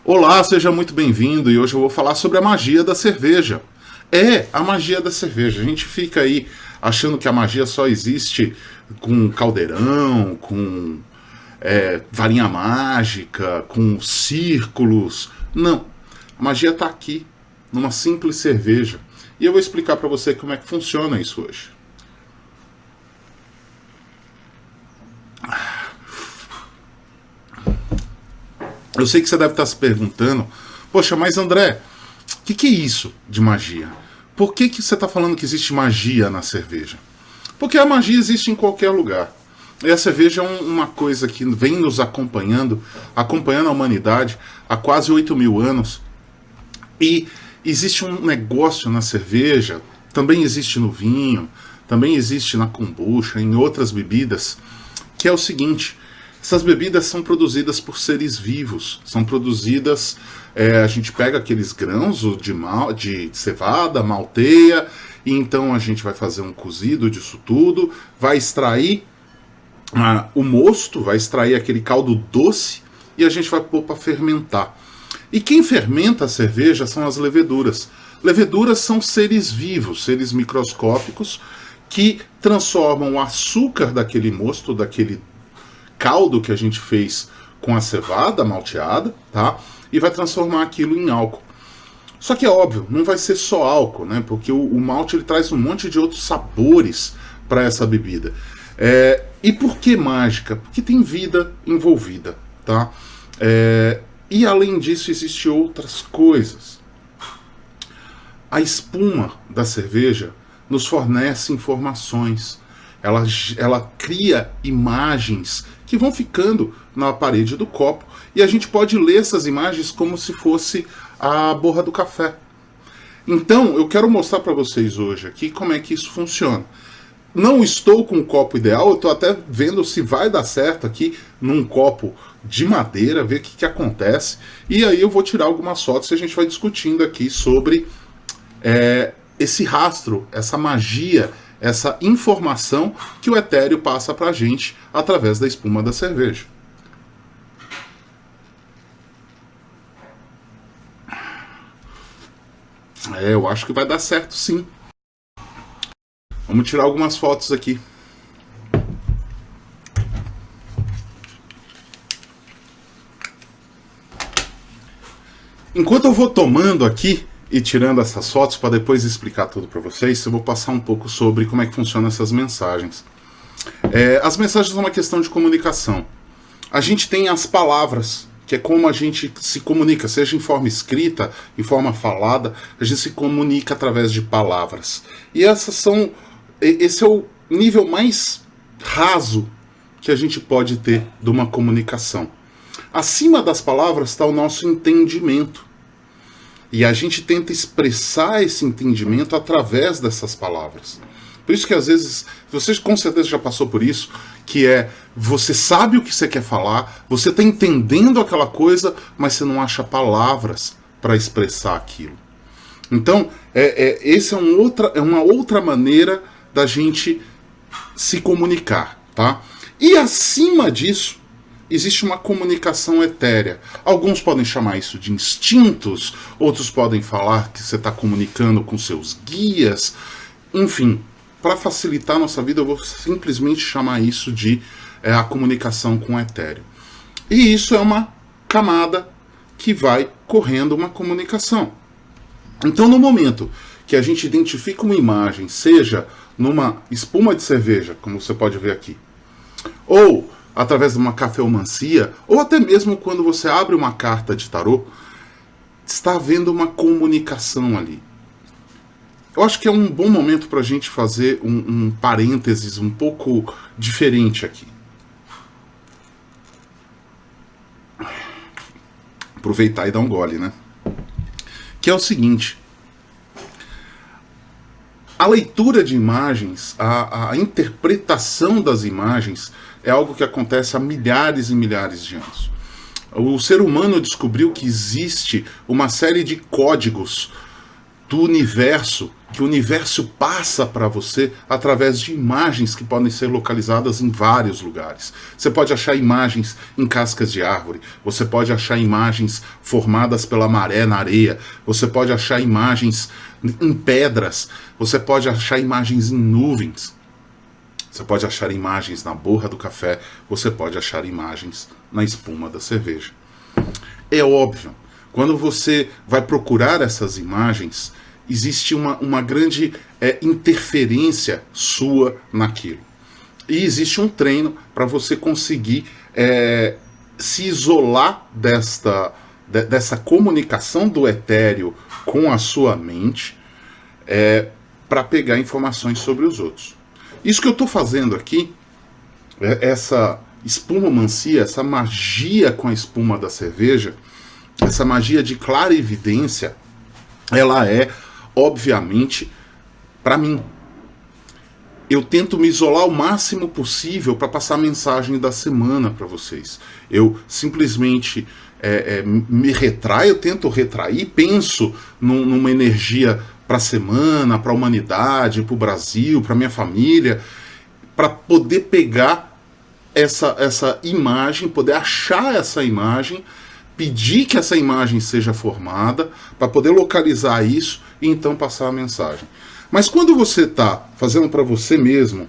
Olá, seja muito bem-vindo e hoje eu vou falar sobre a magia da cerveja. A magia da cerveja. A gente fica aí achando que a magia só existe com caldeirão, com varinha mágica, com círculos. Não. A magia está aqui, numa simples cerveja. E eu vou explicar para você como é que funciona isso hoje. Eu sei que você deve estar se perguntando, poxa, mas André, o que é isso de magia? Por que você está falando que existe magia na cerveja? Porque a magia existe em qualquer lugar. E a cerveja é uma coisa que vem nos acompanhando a humanidade há quase 8.000 anos. E existe um negócio na cerveja, também existe no vinho, também existe na kombucha, em outras bebidas, que é o seguinte: essas bebidas são produzidas por seres vivos, são produzidas, a gente pega aqueles grãos de cevada, malteia, e então a gente vai fazer um cozido disso tudo, vai extrair o mosto, vai extrair aquele caldo doce e a gente vai pôr para fermentar. E quem fermenta a cerveja são as leveduras. Leveduras são seres vivos, seres microscópicos, que transformam o açúcar daquele mosto, daquele caldo que a gente fez com a cevada malteada, tá? E vai transformar aquilo em álcool. Só que é óbvio, não vai ser só álcool, né? Porque o malte ele traz um monte de outros sabores para essa bebida. E por que mágica? Porque tem vida envolvida, tá? E além disso existem outras coisas. A espuma da cerveja nos fornece informações. Ela cria imagens que vão ficando na parede do copo e a gente pode ler essas imagens como se fosse a borra do café. Então, eu quero mostrar para vocês hoje aqui como é que isso funciona. Não estou com o copo ideal, eu estou até vendo se vai dar certo aqui num copo de madeira, ver o que acontece. E aí eu vou tirar algumas fotos e a gente vai discutindo aqui sobre esse rastro, essa magia, essa informação que o etéreo passa pra gente através da espuma da cerveja. Eu acho que vai dar certo sim. Vamos tirar algumas fotos aqui. Enquanto eu vou tomando aqui e tirando essas fotos para depois explicar tudo para vocês, eu vou passar um pouco sobre como é que funcionam essas mensagens. As mensagens são uma questão de comunicação. A gente tem as palavras, que é como a gente se comunica, seja em forma escrita, em forma falada, a gente se comunica através de palavras. E esse é o nível mais raso que a gente pode ter de uma comunicação. Acima das palavras está o nosso entendimento. E a gente tenta expressar esse entendimento através dessas palavras. Por isso que às vezes, você com certeza já passou por isso, que você sabe o que você quer falar, você está entendendo aquela coisa, mas você não acha palavras para expressar aquilo. Então, essa é uma outra maneira da gente se comunicar, tá? E acima disso, existe uma comunicação etérea. Alguns podem chamar isso de instintos, outros podem falar que você está comunicando com seus guias. Enfim, para facilitar a nossa vida, eu vou simplesmente chamar isso de a comunicação com o etéreo. E isso é uma camada que vai correndo uma comunicação. Então, no momento que a gente identifica uma imagem, seja numa espuma de cerveja, como você pode ver aqui, ou através de uma cafeomancia, ou até mesmo quando você abre uma carta de tarô, está havendo uma comunicação ali. Eu acho que é um bom momento para a gente fazer um parênteses um pouco diferente aqui. Aproveitar e dar um gole, né? Que é o seguinte: a leitura de imagens, a interpretação das imagens é algo que acontece há milhares e milhares de anos. O ser humano descobriu que existe uma série de códigos do universo que o universo passa para você através de imagens que podem ser localizadas em vários lugares. Você pode achar imagens em cascas de árvore, você pode achar imagens formadas pela maré na areia, você pode achar imagens em pedras, você pode achar imagens em nuvens, você pode achar imagens na borra do café, você pode achar imagens na espuma da cerveja. É óbvio, quando você vai procurar essas imagens, existe uma grande interferência sua naquilo. E existe um treino para você conseguir se isolar dessa comunicação do etéreo com a sua mente para pegar informações sobre os outros. Isso que eu estou fazendo aqui, essa espumomancia, essa magia com a espuma da cerveja, essa magia de clarividência, ela é, obviamente, para mim. Eu tento me isolar o máximo possível para passar a mensagem da semana para vocês. Eu simplesmente me retraio, eu tento retrair, penso numa energia para a semana, para a humanidade, para o Brasil, para minha família, para poder pegar essa imagem, poder achar essa imagem, pedir que essa imagem seja formada, para poder localizar isso e então passar a mensagem. Mas quando você está fazendo para você mesmo,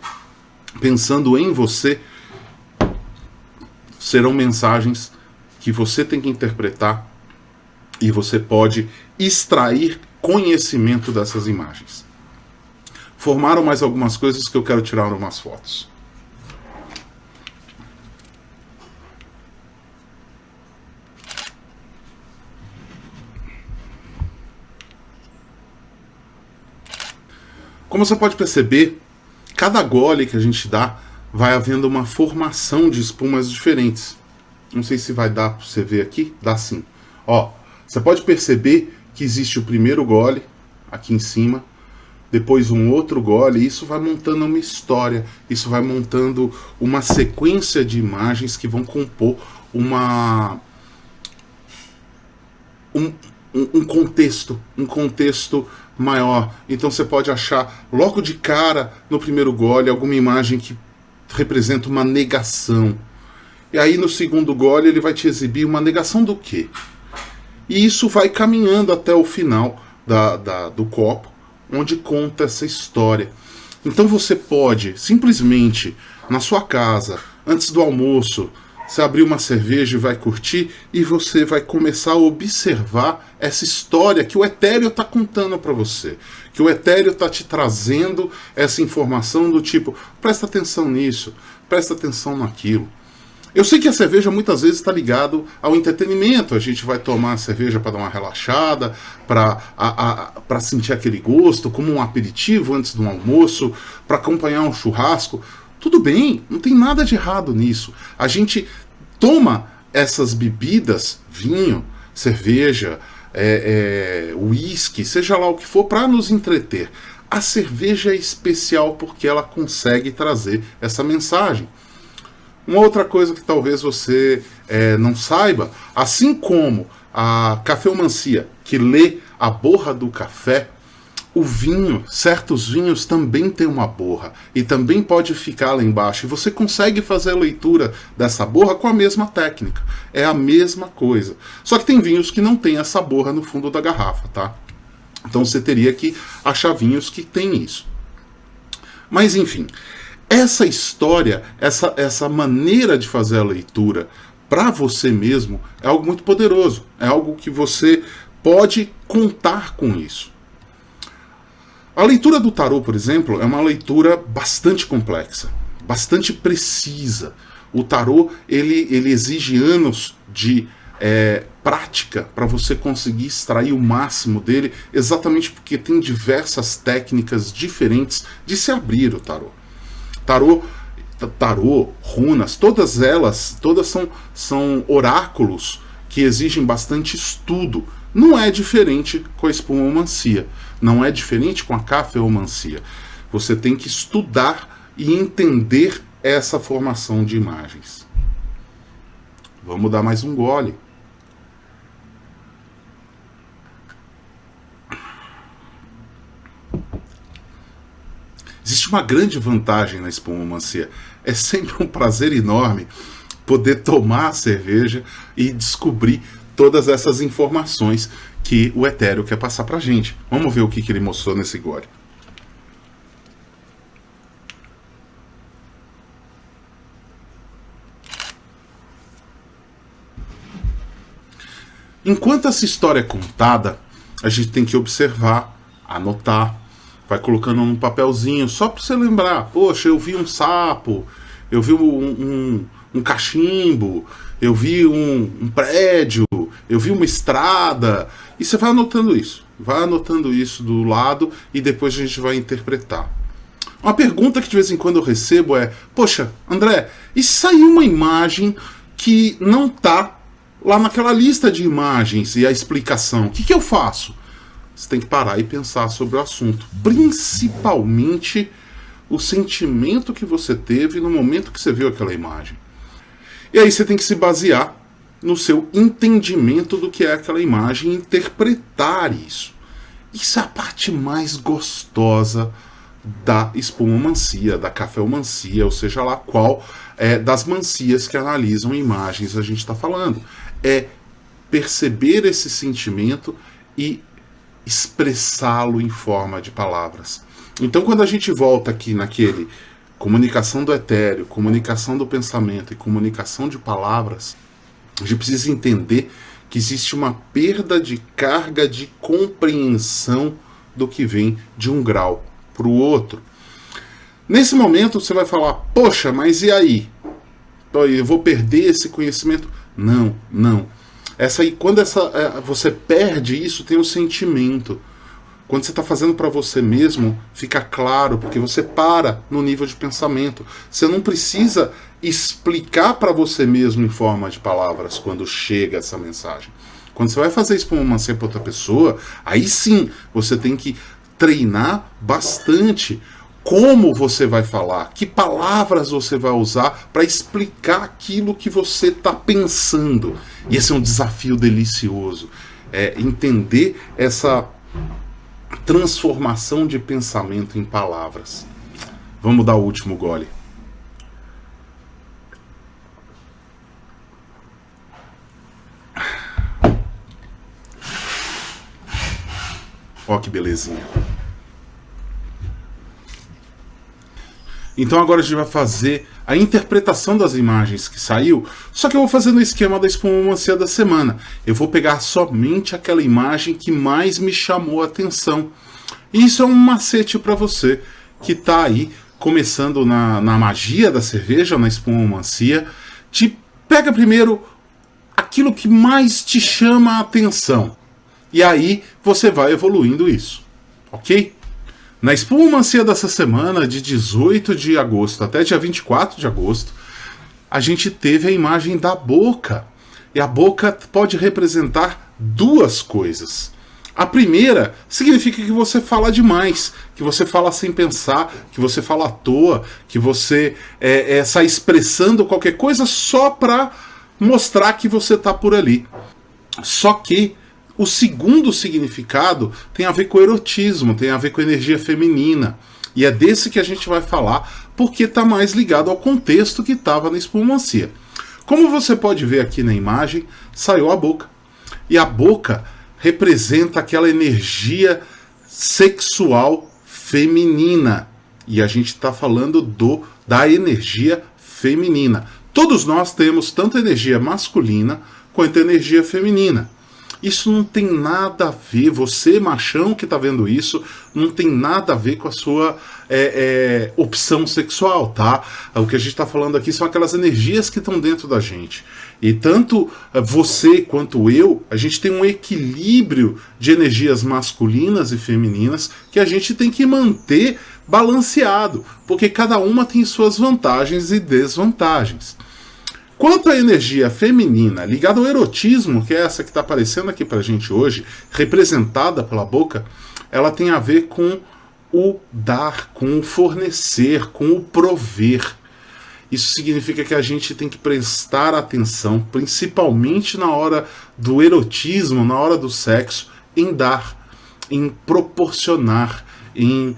pensando em você, serão mensagens que você tem que interpretar e você pode extrair conhecimento dessas imagens. Formaram mais algumas coisas que eu quero tirar umas fotos. Como você pode perceber, cada gole que a gente dá vai havendo uma formação de espumas diferentes. Não sei se vai dar para você ver aqui, dá sim. Ó, você pode perceber que existe o primeiro gole aqui em cima, depois um outro gole, e isso vai montando uma história, isso vai montando uma sequência de imagens que vão compor um contexto maior. Então você pode achar logo de cara no primeiro gole alguma imagem que representa uma negação. E aí no segundo gole ele vai te exibir uma negação do quê? E isso vai caminhando até o final do copo, onde conta essa história. Então você pode simplesmente na sua casa, antes do almoço, você abrir uma cerveja e vai curtir, e você vai começar a observar essa história que o etéreo está contando para você. Que o etéreo está te trazendo essa informação do tipo, presta atenção nisso, presta atenção naquilo. Eu sei que a cerveja muitas vezes está ligado ao entretenimento. A gente vai tomar a cerveja para dar uma relaxada, para sentir aquele gosto, como um aperitivo antes do almoço, para acompanhar um churrasco. Tudo bem, não tem nada de errado nisso. A gente toma essas bebidas, vinho, cerveja, uísque, seja lá o que for, para nos entreter. A cerveja é especial porque ela consegue trazer essa mensagem. Uma outra coisa que talvez você não saiba, assim como a cafeomancia, que lê a borra do café, o vinho, certos vinhos também tem uma borra e também pode ficar lá embaixo. E você consegue fazer a leitura dessa borra com a mesma técnica. É a mesma coisa. Só que tem vinhos que não tem essa borra no fundo da garrafa, tá? Então você teria que achar vinhos que tem isso. Mas enfim, essa história, essa maneira de fazer a leitura para você mesmo é algo muito poderoso. É algo que você pode contar com isso. A leitura do tarô, por exemplo, é uma leitura bastante complexa, bastante precisa. O tarô ele exige anos de prática para você conseguir extrair o máximo dele, exatamente porque tem diversas técnicas diferentes de se abrir o tarô. Tarô, runas, todas são oráculos que exigem bastante estudo. Não é diferente com a espumomancia, não é diferente com a cafeomancia. Você tem que estudar e entender essa formação de imagens. Vamos dar mais um gole. Existe uma grande vantagem na espumomancia. É sempre um prazer enorme poder tomar a cerveja e descobrir todas essas informações que o Etéreo quer passar pra gente. Vamos ver o que ele mostrou nesse gole. Enquanto essa história é contada, a gente tem que observar, anotar, vai colocando num papelzinho, só para você lembrar. Poxa, eu vi um sapo, eu vi um cachimbo, eu vi um prédio, eu vi uma estrada. E você vai anotando isso do lado e depois a gente vai interpretar. Uma pergunta que de vez em quando eu recebo é: poxa, André, e se sair uma imagem que não tá lá naquela lista de imagens e a explicação, o que eu faço? Você tem que parar e pensar sobre o assunto. Principalmente o sentimento que você teve no momento que você viu aquela imagem. E aí você tem que se basear no seu entendimento do que é aquela imagem e interpretar isso. Isso é a parte mais gostosa da espumomancia, da cafeomancia, ou seja lá qual das mancias que analisam imagens a gente está falando. É perceber esse sentimento e expressá-lo em forma de palavras. Então, quando a gente volta aqui naquele comunicação do etéreo, comunicação do pensamento e comunicação de palavras, a gente precisa entender que existe uma perda de carga de compreensão do que vem de um grau para o outro. Nesse momento você vai falar: poxa, mas e aí? Eu vou perder esse conhecimento? Não. Quando você perde isso, tem um sentimento. Quando você está fazendo para você mesmo, fica claro, porque você para no nível de pensamento. Você não precisa explicar para você mesmo em forma de palavras quando chega essa mensagem. Quando você vai fazer espumomancia para outra pessoa, aí sim você tem que treinar bastante como você vai falar, que palavras você vai usar para explicar aquilo que você está pensando. E esse é um desafio delicioso. Entender essa transformação de pensamento em palavras. Vamos dar o último gole. Ó que belezinha. Então agora a gente vai fazer a interpretação das imagens que saiu, só que eu vou fazer no esquema da espumomancia da semana. Eu vou pegar somente aquela imagem que mais me chamou a atenção. E isso é um macete para você que está aí começando na magia da cerveja, na espumomancia. Pega primeiro aquilo que mais te chama a atenção. E aí você vai evoluindo isso, ok? Na espumomancia dessa semana, de 18 de agosto até dia 24 de agosto, a gente teve a imagem da boca. E a boca pode representar duas coisas. A primeira significa que você fala demais, que você fala sem pensar, que você fala à toa, que você sai expressando qualquer coisa só para mostrar que você está por ali. Só que o segundo significado tem a ver com o erotismo, tem a ver com a energia feminina. E é desse que a gente vai falar, porque está mais ligado ao contexto que estava na espumomancia. Como você pode ver aqui na imagem, saiu a boca. E a boca representa aquela energia sexual feminina. E a gente está falando da energia feminina. Todos nós temos tanto energia masculina quanto energia feminina. Isso não tem nada a ver, você machão que está vendo isso, não tem nada a ver com a sua opção sexual, tá? O que a gente está falando aqui são aquelas energias que estão dentro da gente. E tanto você quanto eu, a gente tem um equilíbrio de energias masculinas e femininas que a gente tem que manter balanceado, porque cada uma tem suas vantagens e desvantagens. Quanto à energia feminina ligada ao erotismo, que é essa que está aparecendo aqui pra gente hoje, representada pela boca, ela tem a ver com o dar, com o fornecer, com o prover. Isso significa que a gente tem que prestar atenção, principalmente na hora do erotismo, na hora do sexo, em dar, em proporcionar, em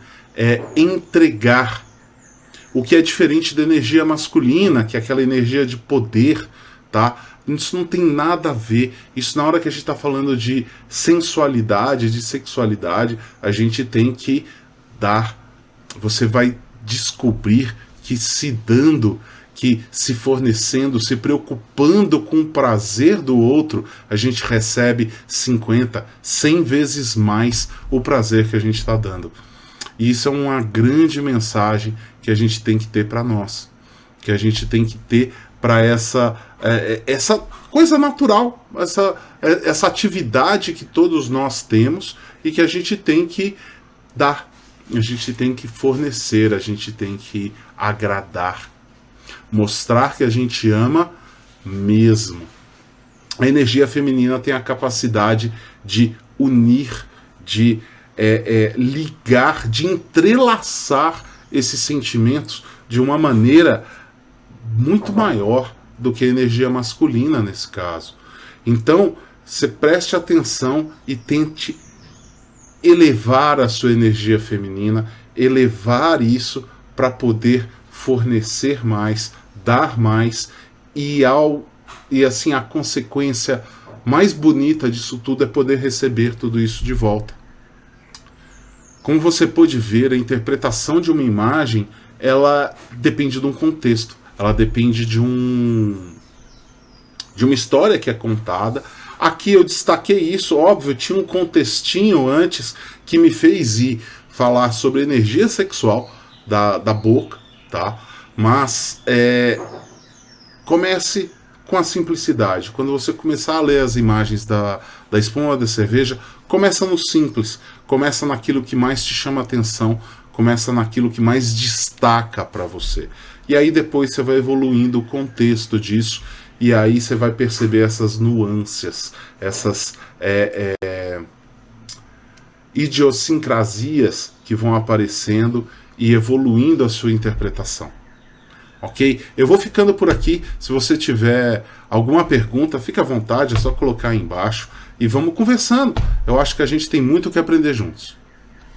entregar. O que é diferente da energia masculina, que é aquela energia de poder, tá? Isso não tem nada a ver. Isso, na hora que a gente está falando de sensualidade, de sexualidade, a gente tem que dar. Você vai descobrir que se dando, que se fornecendo, se preocupando com o prazer do outro, a gente recebe 50, 100 vezes mais o prazer que a gente está dando. E isso é uma grande mensagem que a gente tem que ter para nós, que a gente tem que ter para essa coisa natural, essa atividade que todos nós temos e que a gente tem que dar, a gente tem que fornecer, a gente tem que agradar, mostrar que a gente ama mesmo. A energia feminina tem a capacidade de unir, de ligar, de entrelaçar esses sentimentos de uma maneira muito maior do que a energia masculina nesse caso. Então, você preste atenção e tente elevar a sua energia feminina, elevar isso para poder fornecer mais, dar mais, e assim a consequência mais bonita disso tudo é poder receber tudo isso de volta. Como você pode ver, a interpretação de uma imagem, ela depende de um contexto, ela depende de uma história que é contada. Aqui eu destaquei isso, óbvio, tinha um contextinho antes que me fez ir falar sobre energia sexual da boca, tá? Mas comece com a simplicidade. Quando você começar a ler as imagens da espuma da cerveja, começa no simples, começa naquilo que mais te chama atenção, começa naquilo que mais destaca para você. E aí depois você vai evoluindo o contexto disso, e aí você vai perceber essas nuances, essas idiosincrasias que vão aparecendo e evoluindo a sua interpretação. Ok? Eu vou ficando por aqui. Se você tiver alguma pergunta, fica à vontade, é só colocar aí embaixo e vamos conversando. Eu acho que a gente tem muito o que aprender juntos.